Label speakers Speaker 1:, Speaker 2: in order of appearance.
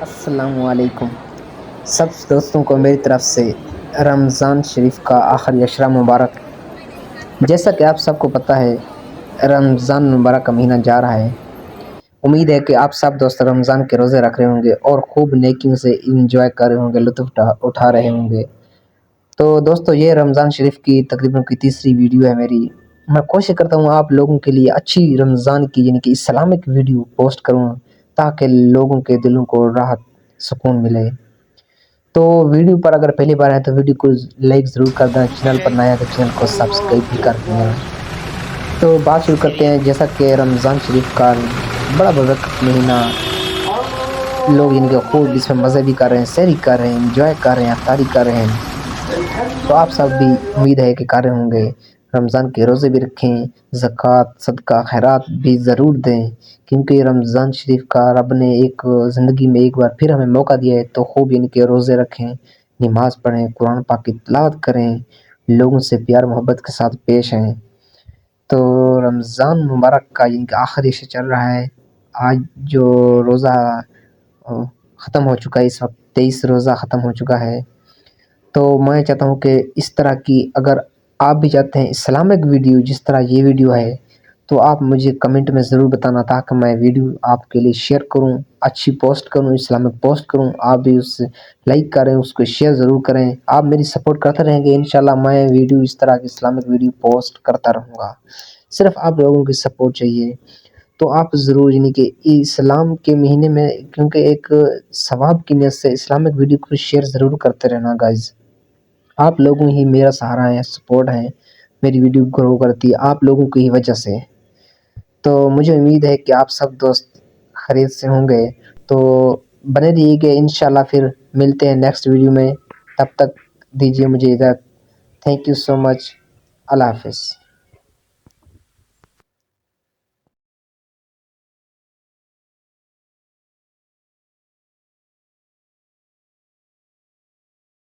Speaker 1: السلام علیکم سب دوستوں کو میری طرف سے رمضان شریف کا آخری عشرہ مبارک۔ جیسا کہ آپ سب کو پتہ ہے رمضان مبارک کا مہینہ جا رہا ہے۔ امید ہے کہ آپ سب دوست رمضان کے روزے رکھ رہے ہوں گے اور خوب نیکیوں سے انجوائے کر رہے ہوں گے، لطف اٹھا رہے ہوں گے۔ تو دوستو یہ رمضان شریف کی تقریباً کی تیسری ویڈیو ہے میری۔ میں کوشش کرتا ہوں آپ لوگوں کے لیے اچھی رمضان کی یعنی کہ اسلامک ویڈیو پوسٹ کروں تاکہ لوگوں کے دلوں کو راحت سکون ملے۔ تو ویڈیو پر اگر پہلی بار ہے تو ویڈیو کو لائک ضرور کر دیں، چینل پر نیا ہے تو چینل کو سبسکرائب بھی کر دینا۔ تو بات شروع کرتے ہیں۔ جیسا کہ رمضان شریف کا بڑا برکت مہینہ، لوگ ان کے خوب اس میں مزے بھی کر رہے ہیں، سحری کر رہے ہیں، انجوائے کر رہے ہیں، افطاری کر رہے ہیں۔ تو آپ سب بھی امید ہے کہ کر رہے ہوں گے، رمضان کے روزے بھی رکھیں، زکوٰۃ صدقہ خیرات بھی ضرور دیں، کیونکہ رمضان شریف کا رب نے ایک زندگی میں ایک بار پھر ہمیں موقع دیا ہے۔ تو خوب ان کے روزے رکھیں، نماز پڑھیں، قرآن پاک کی تلاوت کریں، لوگوں سے پیار محبت کے ساتھ پیش آئیں۔ تو رمضان مبارک کا ان کا آخری عشاء چل رہا ہے۔ آج جو روزہ ختم ہو چکا ہے، اس وقت 23 روزہ ختم ہو چکا ہے۔ تو میں چاہتا ہوں کہ اس طرح کی اگر آپ بھی چاہتے ہیں اسلامک ویڈیو جس طرح یہ ویڈیو ہے تو آپ مجھے کمنٹ میں ضرور بتانا تاکہ میں ویڈیو آپ کے لیے شیئر کروں، اچھی پوسٹ کروں، اسلامک پوسٹ کروں۔ آپ بھی اس سے لائک کریں، اس کو شیئر ضرور کریں۔ آپ میری سپورٹ کرتے رہیں گے، انشاءاللہ میں ویڈیو اس طرح کی اسلامک ویڈیو پوسٹ کرتا رہوں گا۔ صرف آپ لوگوں کی سپورٹ چاہیے۔ تو آپ ضرور یعنی کہ اسلام کے مہینے میں کیونکہ ایک ثواب کی نیت سے اسلامک ویڈیو کو شیئر ضرور کرتے رہنا گائز۔ آپ لوگوں ہی میرا سہارا ہے، سپورٹ ہے، میری ویڈیو گرو کرتی ہے آپ لوگوں کی وجہ سے۔ تو مجھے امید ہے کہ آپ سب دوست خیریت سے ہوں گے۔ تو بنے رہیے گے، انشاءاللہ پھر ملتے ہیں نیکسٹ ویڈیو میں۔ تب تک دیجیے مجھے اجازت۔ تھینک یو سو مچ۔ اللہ حافظ۔